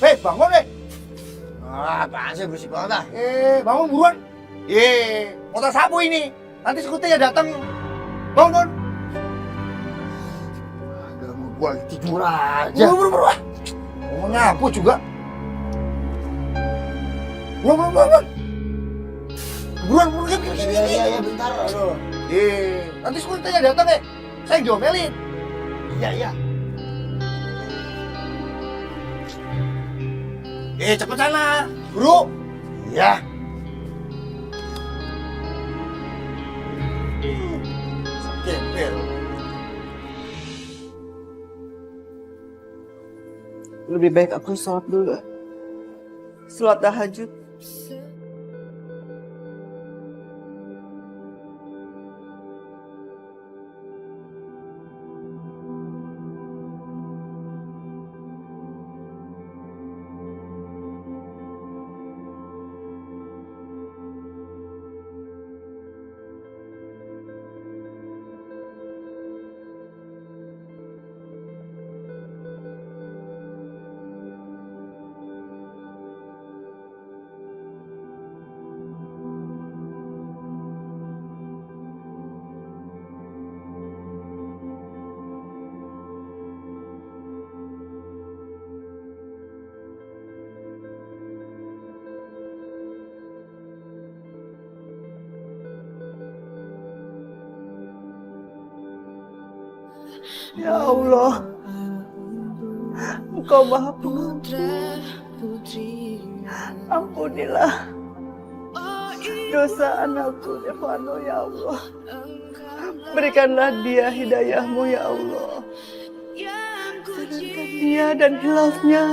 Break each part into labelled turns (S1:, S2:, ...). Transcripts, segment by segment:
S1: Bangun deh.
S2: Apaan sih berisik banget ah?
S1: Bangun buruan. Motor sapu ini. Nanti sekutnya datang. Bangun.
S2: Ganggu gua tidur aja.
S1: Buruan. Mau nyapu juga. Buruan. Buruan.
S2: Iya, bentar. Aduh.
S1: Nanti sekutnya datang saya diomelin.
S2: Iya.
S1: Cepet sana. Buru.
S2: Iya.
S1: Gembel.
S3: Lebih baik aku sholat dulu. Sholat tahajud. Ya Allah, Engkau Maha Pengampun. Ampunilah dosa anakku Devano ya Allah. Berikanlah dia hidayahmu ya Allah. Sadarkan dia dan khilafnya.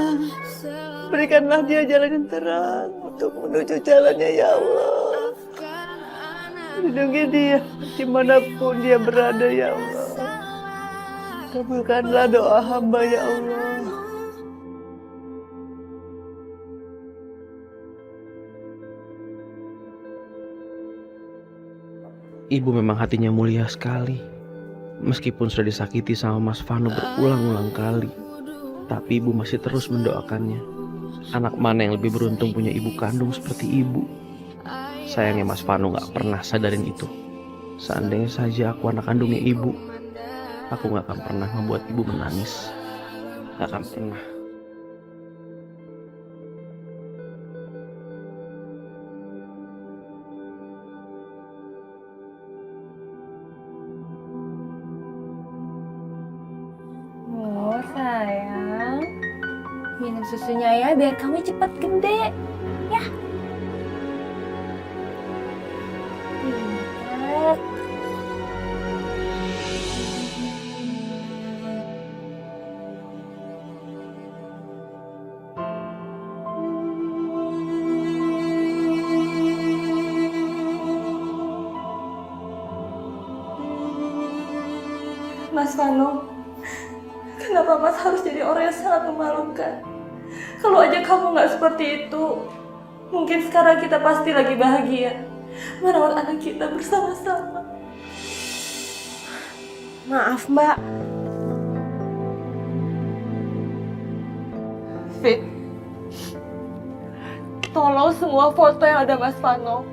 S3: Berikanlah dia jalan yang terang untuk menuju jalannya ya Allah. Lindungi dia dimanapun dia berada ya Allah. Kabulkanlah doa hamba ya Allah.
S4: Ibu memang hatinya mulia sekali. Meskipun sudah disakiti sama Mas Vano berulang-ulang kali, tapi ibu masih terus mendoakannya. Anak mana yang lebih beruntung punya ibu kandung seperti ibu? Sayangnya Mas Vano gak pernah sadarin itu. Seandainya saja aku anak kandungnya ibu, aku gak akan pernah membuat ibu menangis. Gak akan pernah.
S5: Oh sayang, minum susunya ya biar kamu cepat gede. Ya. Pintar.
S6: Mas Vano, kenapa Mas harus jadi orang yang sangat memalukan? Kalau aja kamu nggak seperti itu, mungkin sekarang kita pasti lagi bahagia merawat anak kita bersama-sama.
S5: Maaf Mbak.
S6: Fit, tolong semua foto yang ada Mas Vano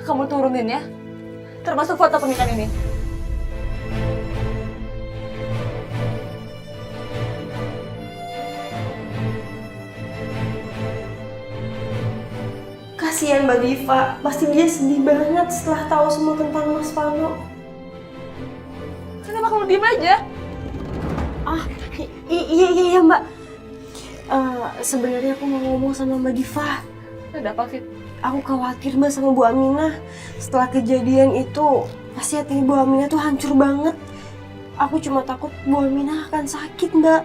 S6: kamu turunin ya, termasuk foto pernikahan ini.
S7: Kasihan Mbak Diva, pasti dia sedih banget setelah tahu semua tentang Mas Vano.
S6: Kenapa kamu diem aja?
S7: Iya Mbak. Sebenarnya aku mau ngomong sama Mbak Diva.
S6: Ada apa Fit?
S7: Aku khawatir Mbak sama Bu Aminah. Setelah kejadian itu, pasti hati Bu Aminah tuh hancur banget. Aku cuma takut Bu Aminah akan sakit Mbak.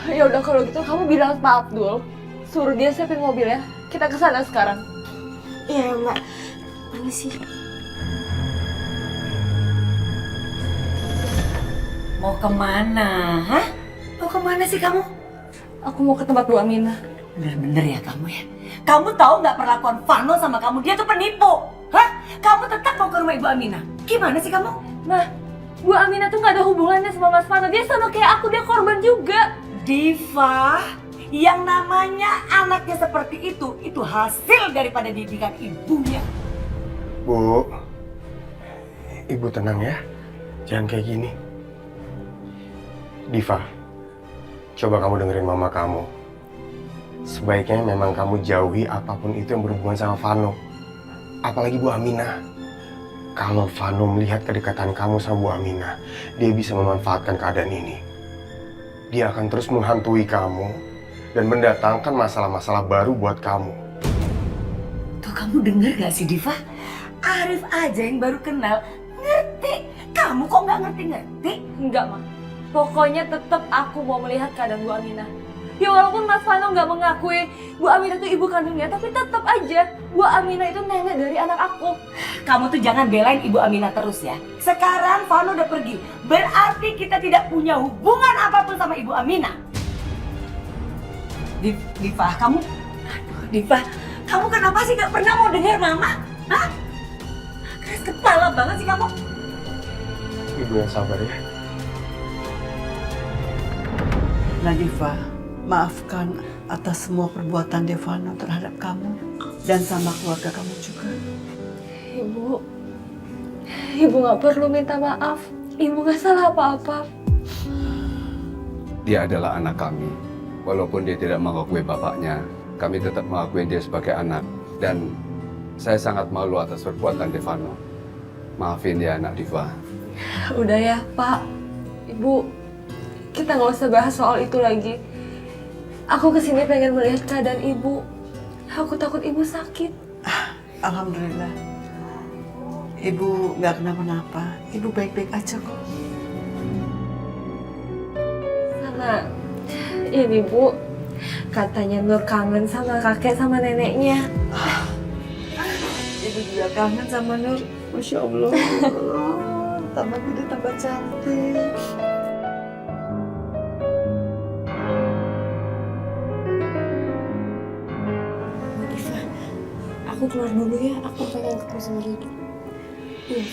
S6: Ya udah kalau gitu kamu bilang Pak Abdul, suruh dia siapin mobil ya. Kita ke sana sekarang.
S7: Iya Mbak. Permisi.
S8: Mau kemana? Hah? Mau kemana sih kamu?
S6: Aku mau ke tempat Bu Aminah.
S8: Bener-bener ya kamu ya? Kamu tahu nggak perlakuan Vano sama kamu? Dia tuh penipu. Hah? Kamu tetap mau ke rumah Ibu Aminah? Gimana sih kamu?
S6: Nah, Bu Aminah tuh nggak ada hubungannya sama Mas Vano. Dia sama kayak aku, dia korban juga.
S8: Diva, Yang namanya anaknya seperti itu hasil daripada didikan ibunya.
S9: Bu, Ibu tenang ya. Jangan kayak gini. Diva, coba kamu dengerin mama kamu. Sebaiknya memang kamu jauhi apapun itu yang berhubungan sama Vano. Apalagi Bu Aminah. Kalau Vano melihat kedekatan kamu sama Bu Aminah, dia bisa memanfaatkan keadaan ini. Dia akan terus menghantui kamu dan mendatangkan masalah-masalah baru buat kamu.
S8: Tuh kamu denger gak sih Diva? Arif aja yang baru kenal ngerti. Kamu kok nggak ngerti-ngerti?
S6: Enggak, Ma. Pokoknya tetap aku mau melihat keadaan Bu Aminah. Ya walaupun Mas Vano nggak mengakui Bu Aminah itu ibu kandungnya, tapi tetap aja Bu Aminah itu nenek dari anak aku.
S8: Kamu tuh jangan belain Ibu Aminah terus ya. Sekarang Vano udah pergi. Berarti kita tidak punya hubungan apapun sama Ibu Aminah. Diva, kamu... Aduh, Diva, kamu kenapa sih gak pernah mau dengar Mama? Hah? Keras kepala banget sih kamu.
S9: Ibu yang sabar ya.
S3: Nadifa, maafkan atas semua perbuatan Devano terhadap kamu dan sama keluarga kamu juga.
S6: Ibu nggak perlu minta maaf. Ibu nggak salah apa-apa.
S10: Dia adalah anak kami. Walaupun dia tidak mengakui bapaknya, kami tetap mengakui dia sebagai anak. Dan saya sangat malu atas perbuatan Devano. Maafin dia, anak Diva.
S6: Udah ya, Pak. Ibu, kita nggak usah bahas soal itu lagi. Aku kesini pengen melihat keadaan Ibu. Aku takut Ibu sakit.
S3: Alhamdulillah. Ibu nggak kenapa-napa. Ibu baik-baik aja kok.
S6: Sama ini, Bu. Katanya Nur kangen sama kakek sama neneknya.
S3: Ibu juga kangen sama Nur. Masya Allah. Tambah gede, tambah cantik.
S7: Aku keluar dulu ya, aku pengen ketemu sama Rido. Iya.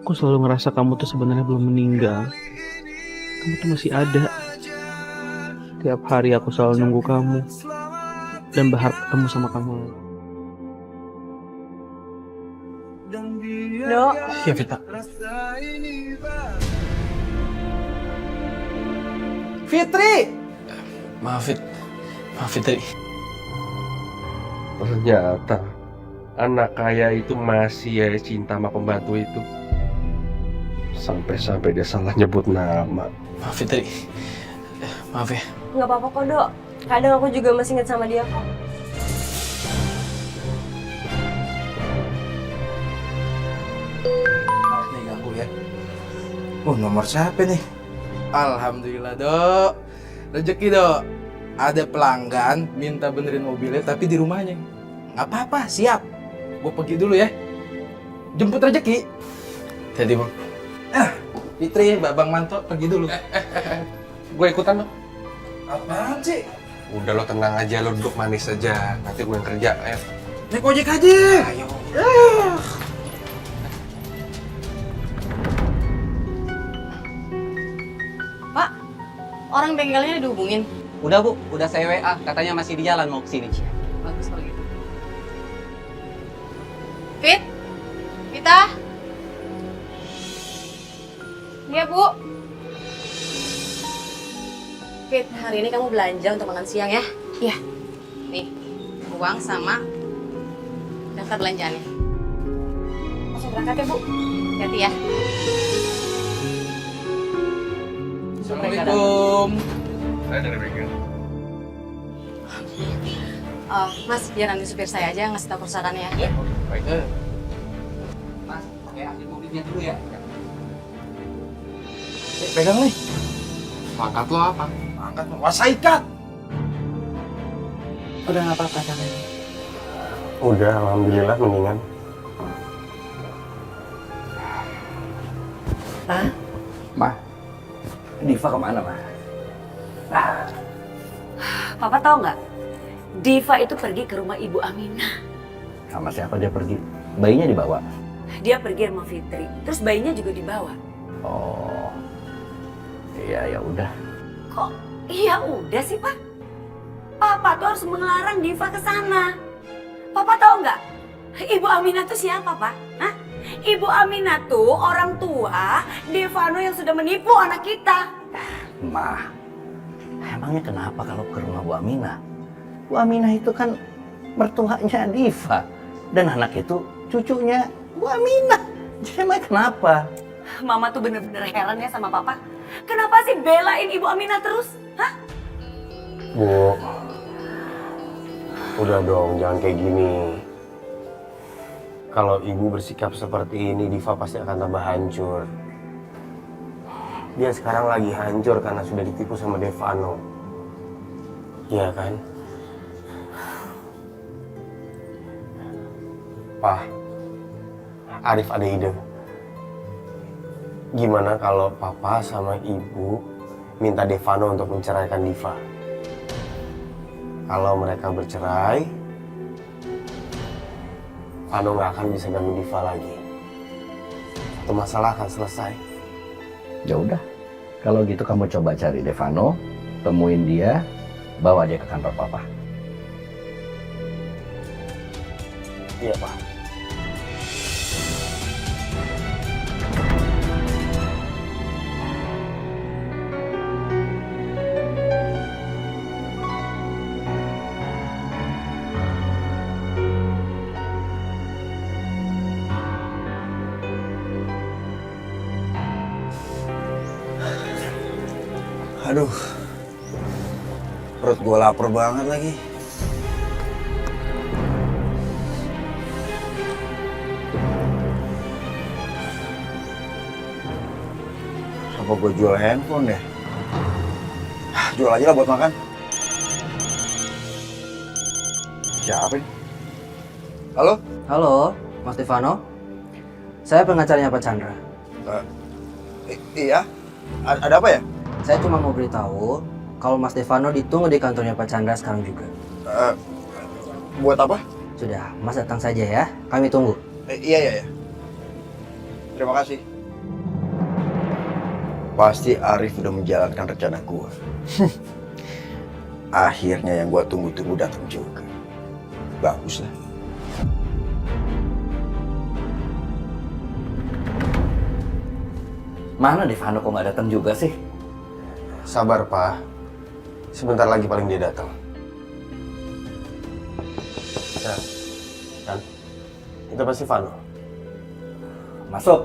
S4: Aku selalu ngerasa kamu tuh sebenarnya belum meninggal. Kamu tuh masih ada. Tiap hari aku selalu nunggu kamu dan berharap ketemu sama kamu.
S7: Dok.
S4: Ya Vita.
S3: Fitri!
S4: Maaf Fitri.
S9: Ternyata anak kaya itu masih ya cinta sama pembantu itu. Sampai-sampai dia salah nyebut nama.
S4: Maaf Fitri. Maaf ya.
S7: Nggak apa-apa kok, Dok. Kadang aku juga masih ingat sama dia kok.
S11: Nih ganggu ya. Nomor siapa nih? Alhamdulillah, Dok. Rezeki, Dok. Ada pelanggan minta benerin mobilnya tapi di rumahnya. Nggak apa-apa, siap. Gue pergi dulu ya. Jemput rezeki.
S4: Jadi Bang.
S11: Fitri, Babang Manto pergi dulu.
S9: Gue ikutan dong.
S11: Apaan sih?
S9: Udah lo tenang aja, lo duduk manis aja. Nanti gue yang kerja, ayo.
S11: Naik ojek aja.
S9: Ayo.
S12: Orang bengkelnya dihubungin?
S13: Udah Bu, udah saya WA, katanya masih di jalan mau kesini.
S12: Bagus kalau gitu. Fit? Vita? Iya, Bu. Fit, hari ini kamu belanja untuk makan siang ya? Iya. Nih, uang sama daftar belanjaannya. Langsung berangkat ya, Bu. Hati-hati ya.
S11: Assalamualaikum.
S10: Saya dari bengkel.
S12: Mas, biar nanti supir saya aja ngasih tahu kerusakannya ya.
S10: Baik.
S13: Mas, pakai aktif mobilnya dulu ya.
S11: Pegang nih.
S10: Pangkat lo apa?
S11: Angkat kuasa ikat.
S13: Udah nggak apa-apa tangan.
S9: Udah, alhamdulillah mendingan.
S1: Ma, Diva kemana, Ma?
S8: Papa tahu nggak? Diva itu pergi ke rumah Ibu Aminah.
S1: Sama siapa dia pergi? Bayinya dibawa?
S8: Dia pergi sama Fitri, terus bayinya juga dibawa.
S1: Oh, iya ya udah.
S8: Kok iya udah sih, Pak? Papa tuh harus melarang Diva ke sana. Papa tahu nggak? Ibu Aminah tuh siapa, Pak? Hah? Ibu Aminah tuh orang tua Devano yang sudah menipu anak kita.
S1: Ma, emangnya kenapa kalau ke rumah Bu Aminah? Bu Aminah itu kan mertuanya Diva. Dan anak itu cucunya Bu Aminah. Jadi emangnya kenapa?
S8: Mama tuh bener-bener heran ya sama Papa. Kenapa sih belain Ibu Aminah terus? Hah?
S9: Bu, udah dong, jangan kayak gini. Kalau ibu bersikap seperti ini, Diva pasti akan tambah hancur. Dia sekarang lagi hancur karena sudah ditipu sama Devano. Iya kan? Pak, Arif ada ide. Gimana kalau papa sama ibu minta Devano untuk menceraikan Diva? Kalau mereka bercerai, Vano nggak akan bisa ganggu Diva lagi. Satu masalah akan selesai.
S1: Ya udah, kalau gitu kamu coba cari Devano, temuin dia, bawa dia ke kantor papa.
S9: Iya, Pak.
S2: Aduh, perut gue lapar banget lagi. Apa gue jual handphone deh? Jual aja lah buat makan. Siapa nih? Halo?
S13: Halo, Mas Devano. Saya pengacaranya Pak Chandra.
S2: Iya? Ada apa ya?
S13: Saya cuma mau beritahu kalau Mas Devano ditunggu di kantornya Pak Chandra sekarang juga.
S2: Buat apa?
S13: Sudah, Mas datang saja ya. Kami tunggu.
S2: Iya. Terima kasih. Pasti Arif udah menjalankan rencana gua. Akhirnya yang gua tunggu-tunggu datang juga. Bagus lah.
S1: Mana Devano kok nggak datang juga sih?
S9: Sabar, Pak. Sebentar lagi paling dia datang. Nah, kan? Itu pasti Vano.
S1: Masuk.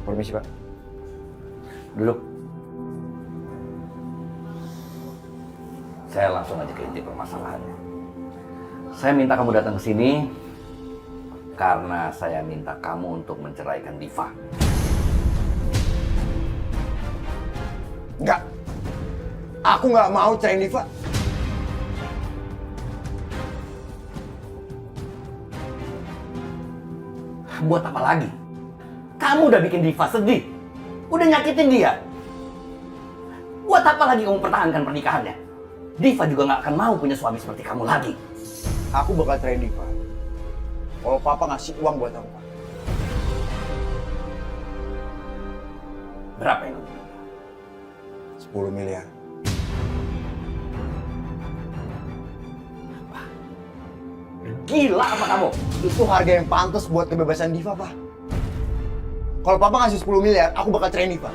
S9: Permisi, Pak.
S1: Duduk. Saya langsung aja ke inti permasalahannya. Saya minta kamu datang ke sini karena saya minta kamu untuk menceraikan Diva.
S2: Enggak. Aku nggak mau ceraiin Diva.
S1: Buat apa lagi? Kamu udah bikin Diva sedih. Udah nyakitin dia. Buat apa lagi kamu pertahankan pernikahannya? Diva juga nggak akan mau punya suami seperti kamu lagi.
S2: Aku bakal ceraiin Diva. Kalau papa ngasih uang buat aku.
S1: Berapa yang
S2: 10 miliar.
S1: Gila apa kamu?
S2: Itu harga yang pantas buat kebebasan Diva, Pak. Kalau Papa ngasih 10 miliar, aku bakal ceraiin Diva.